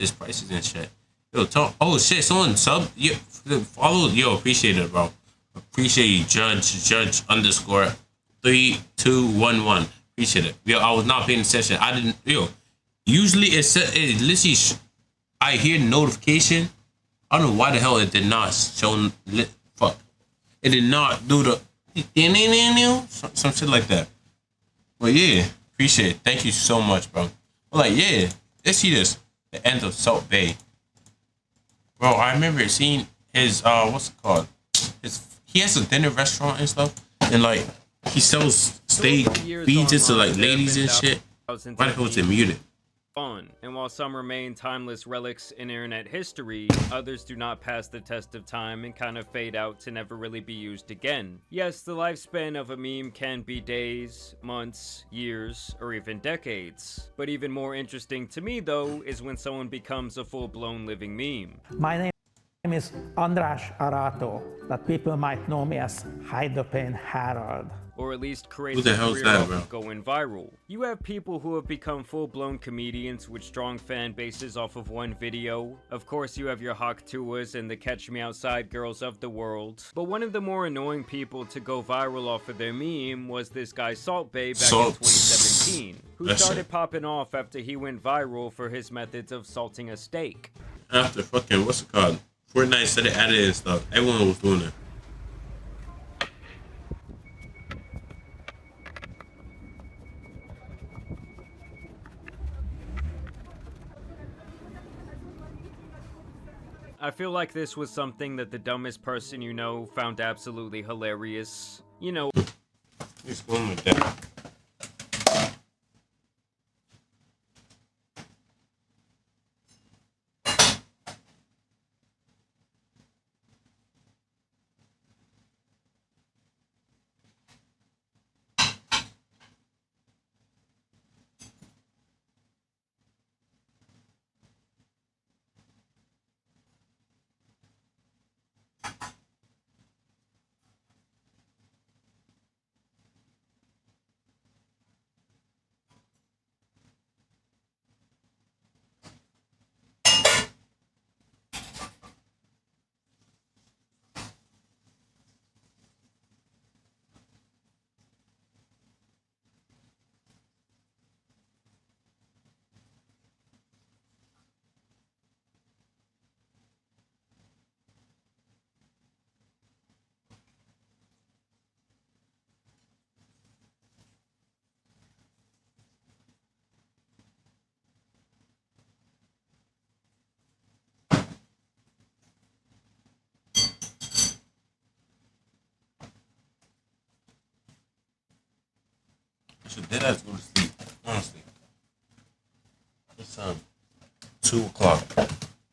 his prices and shit. Yo, oh shit, someone sub, yo, follow, yo, appreciate it, bro. Appreciate you, Judge underscore 3211. Appreciate it. Yo, I was not paying attention. I didn't, yo. Usually it literally, I hear notification. I don't know why the hell it did not show. Fuck, it did not do the some shit like that. But yeah, appreciate it. Thank you so much, bro. Like, yeah, let's see this. The end of Salt Bay. Bro, I remember seeing his what's it called? He has a dinner restaurant and stuff, and like he sells steak, feeds it to like ladies and shit. Why the hell was it muted? Fun. And while some remain timeless relics in internet history, others do not pass the test of time and kind of fade out to never really be used again. Yes, the lifespan of a meme can be days, months, years, or even decades. But even more interesting to me though is when someone becomes a full-blown living meme. My name is András Arato, that people might know me as Hydroplane Harold. Or at least create a career off of going viral. You have people who have become full-blown comedians with strong fan bases off of one video. Of course, you have your Hawk Tuas and the Catch Me Outside girls of the world. But one of the more annoying people to go viral off of their meme was this guy Salt Bay back in 2017, who started popping off after he went viral for his methods of salting a steak. After fucking, what's it called? Fortnite started adding and stuff. Everyone was doing it. I feel like this was something that the dumbest person you know found absolutely hilarious. You know. He's going with that. So then I go to sleep, honestly. It's 2 o'clock.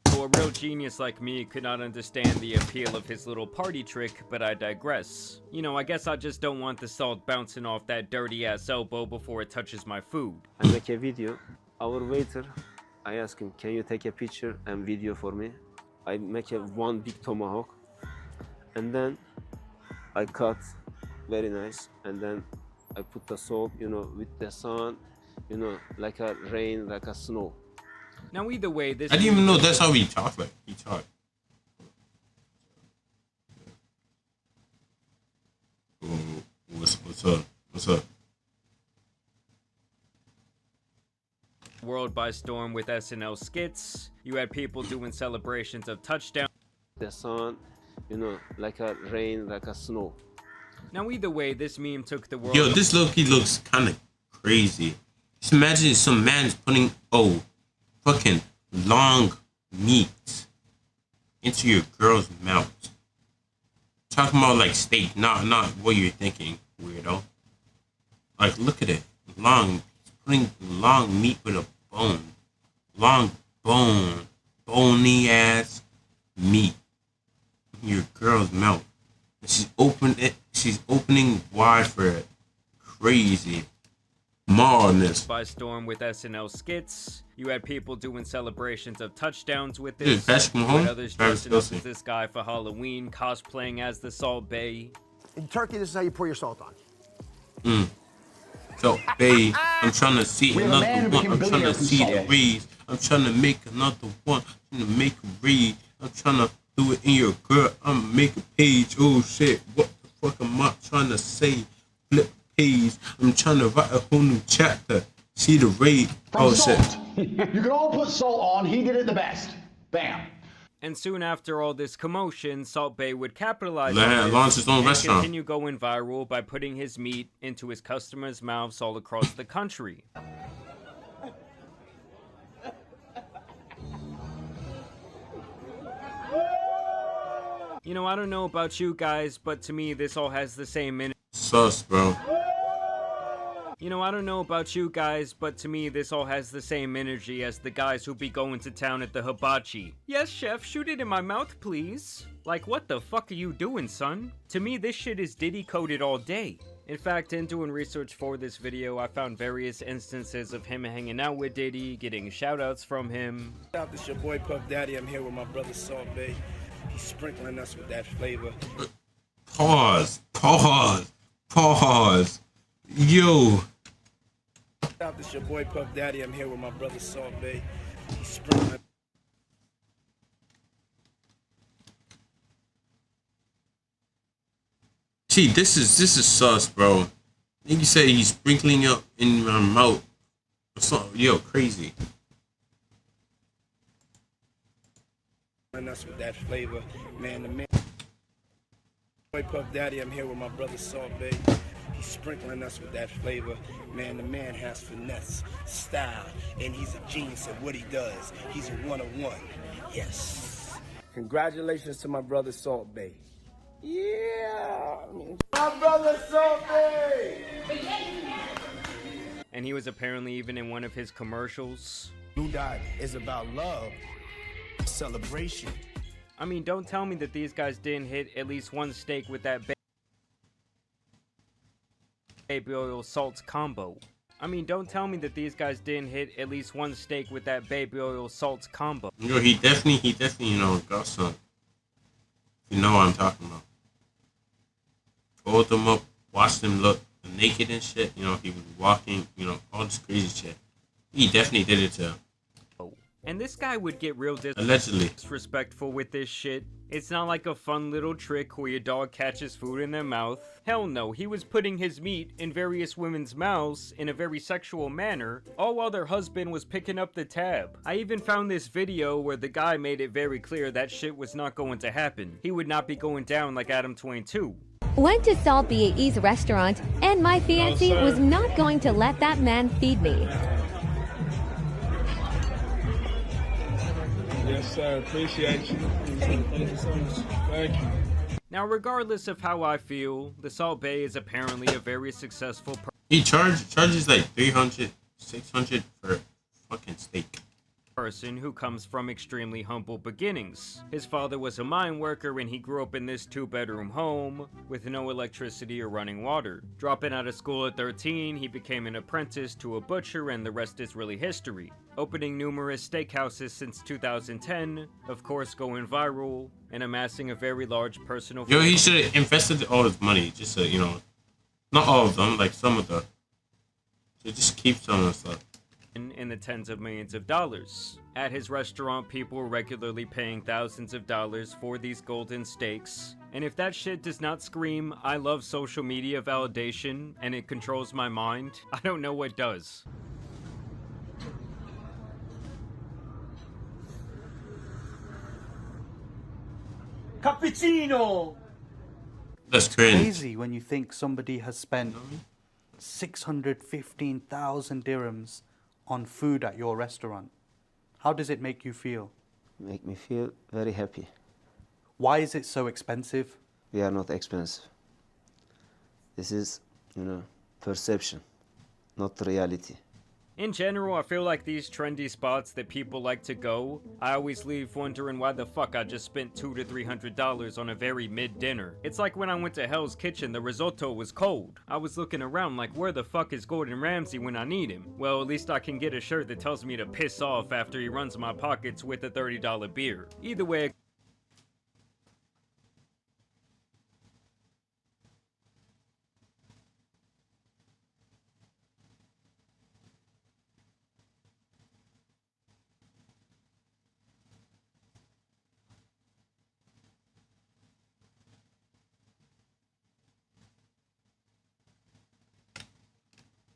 So a real genius like me could not understand the appeal of his little party trick, but I digress. You know, I guess I just don't want the salt bouncing off that dirty ass elbow before it touches my food. I make a video. Our waiter, I ask him, can you take a picture and video for me? I make one big tomahawk, and then I cut, very nice, and then I put the salt, you know, with the sun, you know, like a rain, like a snow. Now either way, this... I didn't even know that's how he talked. Like, he talked. What's up? What's up? World by storm with SNL skits. You had people doing celebrations of touchdown. The sun, you know, like a rain, like a snow. Now either way, this meme took the world... Yo, this Loki looks kind of crazy. Just imagine some man's putting, fucking long meat into your girl's mouth. Talking about like steak, not what you're thinking, weirdo. Like, look at it. Putting long meat with a bone. Long bone. Bony ass meat in your girl's mouth. And she's opening wide for it. Crazy. Madness. By storm with SNL skits. You had people doing celebrations of touchdowns with this. Patrick Mahomes, others dressing up as this guy for Halloween, cosplaying as the Salt Bay. In Turkey, this is how you pour your salt on. So, babe, I'm trying to see We have a man another who one. became I'm trying billionaire to from see the salt. raise. I'm trying to make another one. I'm trying to make a read. I'm trying to do it in your girl. I'm gonna make a page. Oh shit, what the fuck am I trying to say? Flip page. I'm trying to write a whole new chapter. See the raid. From Oh shit. salt. You can all put salt on. He did it the best. Bam. And soon after all this commotion, Salt Bae would capitalize Let on him this launch his own and restaurant. continue going viral by putting his meat into his customers' mouths all across the country. You know, I don't know about you guys, but to me this all has the same energy. Sus, bro. You know, I don't know about you guys, but to me this all has the same energy as the guys who be going to town at the hibachi. Yes, chef, shoot it in my mouth, please. Like, what the fuck are you doing, son? To me, this shit is Diddy coded all day. In fact, in doing research for this video, I found various instances of him hanging out with Diddy, getting shoutouts from him. Shout out, this your boy Puff Daddy. I'm here with my brother Salt Bae. He's sprinkling us with that flavor. Pause. Yo. Shout out, this your boy Puff Daddy. I'm here with my brother Salt Bae. He's sprinkling. See, this is sus, bro. Nigga say he's sprinkling up in my mouth. Yo, crazy. Us with that flavor, man. The man, boy Puff Daddy. I'm here with my brother Salt Bae. He's sprinkling us with that flavor, man. The man has finesse, style, and he's a genius at what he does. He's a one-of-one. Yes. Congratulations to my brother Salt Bae. Yeah, my brother Salt Bae. And he was apparently even in one of his commercials. Blue Dot is about love, celebration. I mean, don't tell me that these guys didn't hit at least one steak with that baby oil salts combo. I mean, don't tell me that these guys didn't hit at least one steak with that baby oil salts combo. Yo, he definitely, you know, got some. You know what I'm talking about. Hold them up, watch them look naked and shit. You know, he was walking, you know, all this crazy shit. He definitely did it to him. And this guy would get real Allegedly. disrespectful with this shit. It's not like a fun little trick where your dog catches food in their mouth. Hell no, he was putting his meat in various women's mouths in a very sexual manner, all while their husband was picking up the tab. I even found this video where the guy made it very clear that shit was not going to happen. He would not be going down like Adam Twain 2. Went to Salt BAE's restaurant, and my fiancé was not going to let that man feed me. Yes, sir. Appreciate you. Thank you so much. Thank you. Now, regardless of how I feel, the Salt Bae is apparently a very successful He charges like 300, 600 for fucking steak. person who comes from extremely humble beginnings. His father was a mine worker and he grew up in this 2-bedroom home with no electricity or running water. Dropping out of school at 13, he became an apprentice to a butcher and the rest is really history. Opening numerous steakhouses since 2010, of course going viral, and amassing a very large personal... Yo, he should have invested all his money, just so, you know, not all of them, like some of the... So just keep some of the stuff. In the tens of millions of dollars. At his restaurant, people were regularly paying thousands of dollars for these golden steaks. And if that shit does not scream, I love social media validation, and it controls my mind, I don't know what does. Cappuccino! That's crazy. Crazy when you think somebody has spent 615,000 dirhams on food at your restaurant. How does it make you feel? Make me feel very happy. Why is it so expensive? We are not expensive. This is, perception, not reality. In general, I feel like these trendy spots that people like to go, I always leave wondering why the fuck I just spent $200 to $300 on a very mid-dinner. It's like when I went to Hell's Kitchen, the risotto was cold. I was looking around like, where the fuck is Gordon Ramsay when I need him? Well, at least I can get a shirt that tells me to piss off after he runs my pockets with a $30 beer. Either way,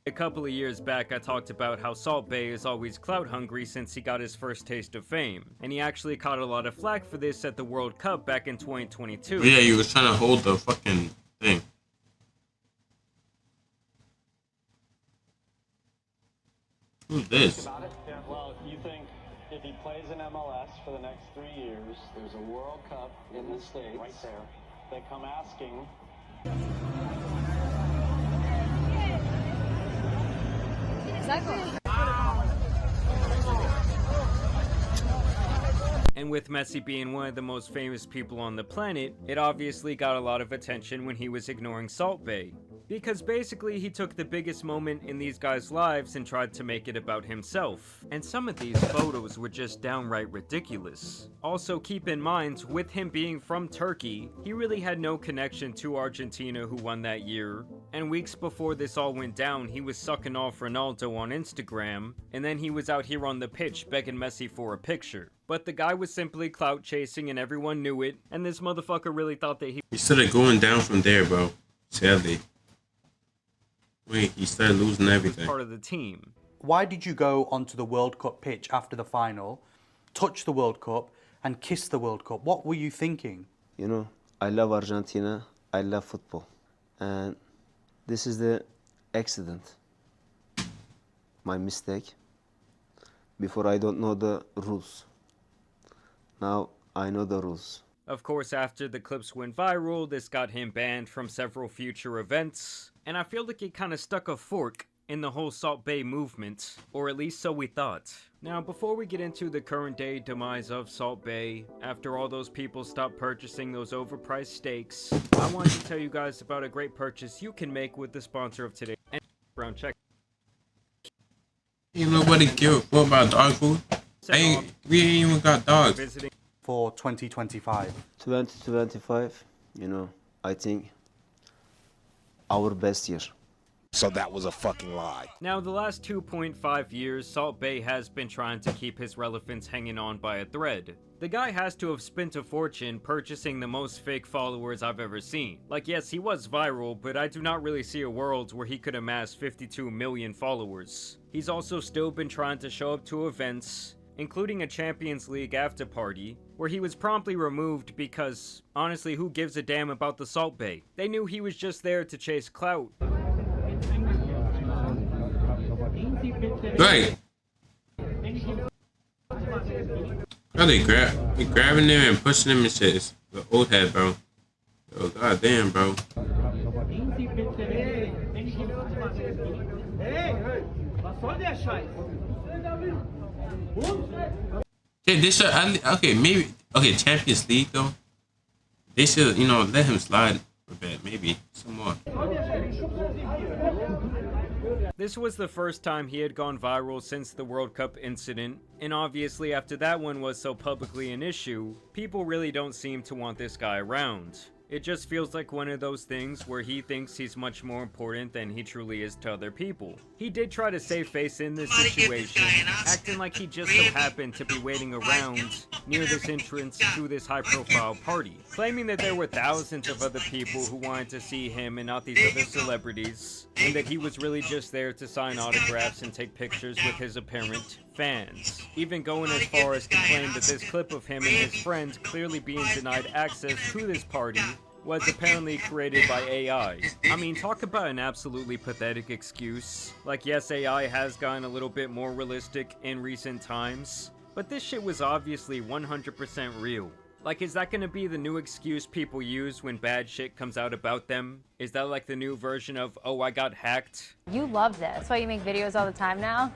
A couple of years back, I talked about how Salt Bae is always clout hungry since he got his first taste of fame, and he actually caught a lot of flack for this at the World Cup back in 2022. Yeah, he was trying to hold the fucking thing. Who's this? Well, you think if he plays in MLS for the next 3 years, there's a World Cup in the States. Right there. They come asking. And with Messi being one of the most famous people on the planet, it obviously got a lot of attention when he was ignoring Salt Bae. Because basically he took the biggest moment in these guys' lives and tried to make it about himself. And some of these photos were just downright ridiculous. Also keep in mind, with him being from Turkey, he really had no connection to Argentina who won that year. And weeks before this all went down, he was sucking off Ronaldo on Instagram, and then he was out here on the pitch begging Messi for a picture. But the guy was simply clout chasing and everyone knew it, and this motherfucker really thought that he started going down from there, bro. Sadly. Wait, he started losing everything. part of the team. Why did you go onto the World Cup pitch after the final, touch the World Cup, and kiss the World Cup? What were you thinking? You know, I love Argentina. I love football. And this is the accident. My mistake. Before I don't know the rules. Now I know the rules. Of course, after the clips went viral, this got him banned from several future events, and I feel like it kind of stuck a fork in the whole Salt Bae movement, or at least so we thought. Now, before we get into the current day demise of Salt Bae, after all those people stopped purchasing those overpriced steaks, I wanted to tell you guys about a great purchase you can make with the sponsor of today, and Brown Check. Ain't nobody give a fuck about dog food. We ain't even got dogs. For 2025. 2025, you know, I think our best year. So that was a fucking lie. Now, the last 2.5 years, Salt Bae has been trying to keep his relevance hanging on by a thread. The guy has to have spent a fortune purchasing the most fake followers I've ever seen. Like, yes, he was viral, but I do not really see a world where he could amass 52 million followers. He's also still been trying to show up to events, including a Champions League after party, where he was promptly removed because, honestly, who gives a damn about the Salt Bae? They knew he was just there to chase clout. Right. Oh, they grabbing him and pushing him and shit. It's the old head, bro. Oh, goddamn, bro. Yeah, they should. Okay, maybe. Okay, Champions League though. They should, you know, let him slide a bit, maybe some more. This was the first time he had gone viral since the World Cup incident, and obviously after that one was so publicly an issue, people really don't seem to want this guy around. It just feels like one of those things where he thinks he's much more important than he truly is to other people. He did try to save face in this situation, acting like he just so happened to be waiting around near this entrance to this high-profile party, claiming that there were thousands of other people who wanted to see him and not these other celebrities, and that he was really just there to sign autographs and take pictures with his apparent fans, even going as far as to claim that this clip of him and his friends clearly being denied access to this party was apparently created by AI. I mean, talk about an absolutely pathetic excuse. Like, yes, AI has gotten a little bit more realistic in recent times, but this shit was obviously 100% real. Like, is that gonna be the new excuse people use when bad shit comes out about them? Is that like the new version of, oh, I got hacked? You love this. That's why you make videos all the time now?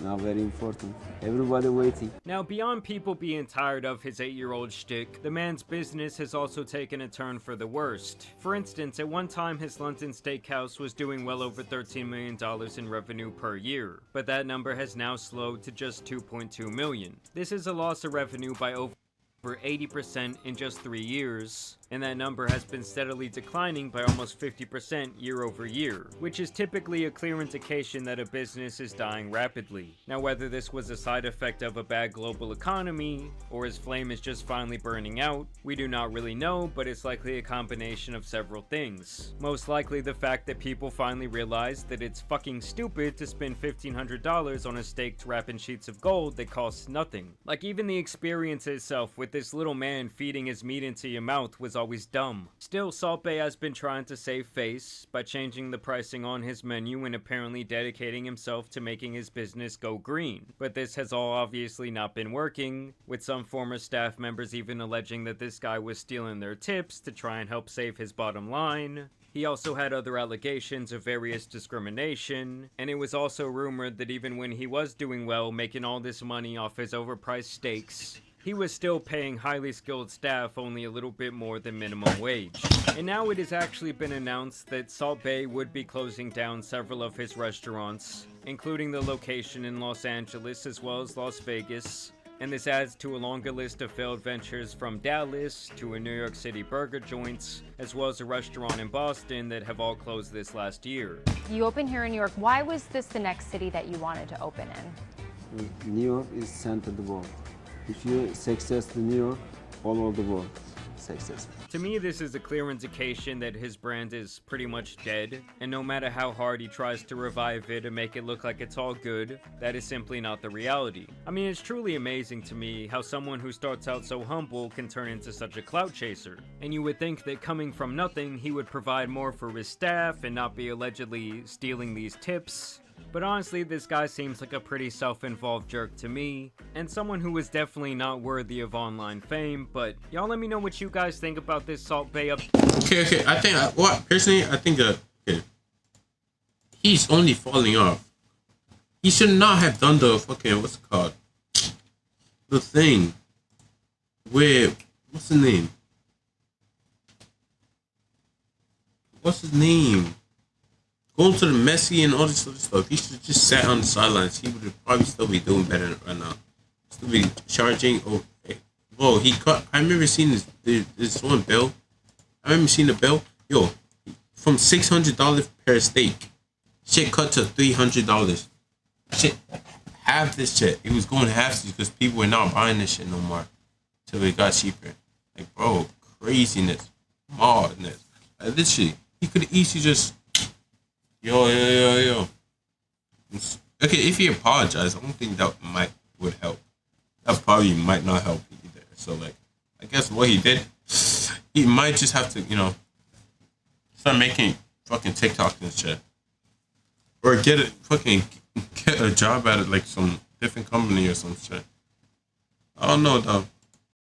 Now very important. Everybody waiting. Now, beyond people being tired of his 8-year-old shtick, the man's business has also taken a turn for the worst. For instance, at one time his London steakhouse was doing well over $13 million in revenue per year, but that number has now slowed to just $2.2 million. This is a loss of revenue by over over 80% in just 3 years, and that number has been steadily declining by almost 50% year over year, which is typically a clear indication that a business is dying rapidly. Now, whether this was a side effect of a bad global economy, or his flame is just finally burning out, we do not really know, but it's likely a combination of several things. Most likely the fact that people finally realized that it's fucking stupid to spend $1,500 on a steak to wrap in sheets of gold that costs nothing. Like, even the experience itself with this little man feeding his meat into your mouth was always dumb. Still, Salt Bae has been trying to save face by changing the pricing on his menu and apparently dedicating himself to making his business go green. But this has all obviously not been working, with some former staff members even alleging that this guy was stealing their tips to try and help save his bottom line. He also had other allegations of various discrimination, and it was also rumored that even when he was doing well, making all this money off his overpriced steaks, he was still paying highly skilled staff only a little bit more than minimum wage. And now it has actually been announced that Salt Bae would be closing down several of his restaurants, including the location in Los Angeles as well as Las Vegas. And this adds to a longer list of failed ventures from Dallas to a New York City burger joints, as well as a restaurant in Boston that have all closed this last year. You opened here in New York. Why was this the next city that you wanted to open in? New York is center of the world. If you success in New York, all over the world success. To me, this is a clear indication that his brand is pretty much dead, and no matter how hard he tries to revive it and make it look like it's all good, that is simply not the reality. I mean, it's truly amazing to me how someone who starts out so humble can turn into such a clout chaser. And you would think that coming from nothing, he would provide more for his staff and not be allegedly stealing these tips. But honestly, this guy seems like a pretty self-involved jerk to me, and someone who is definitely not worthy of online fame. But y'all let me know what you guys think about this Salt Bae up. Okay. I think, personally, I think okay, he's only falling off. He should not have done the fucking, what's it called? The thing where, what's his name? What's his name? Going to the Messi and all this other stuff. He should have just sat on the sidelines. He would probably still be doing better right now. Still be charging. Oh, whoa, he cut. I remember seeing this one bill. I remember seeing the bill. Yo, from $600 per steak, shit cut to $300. Shit, half this shit. It was going half because people were not buying this shit no more till it got cheaper. Like, bro, craziness, madness. Like, this shit, he could easily just. Yo. Okay, if he apologized, I don't think that would help. That probably might not help either. So, like, I guess what he did, he might just have to, start making fucking TikToks and shit. Or get a job at it, like some different company or some shit. I don't know, though.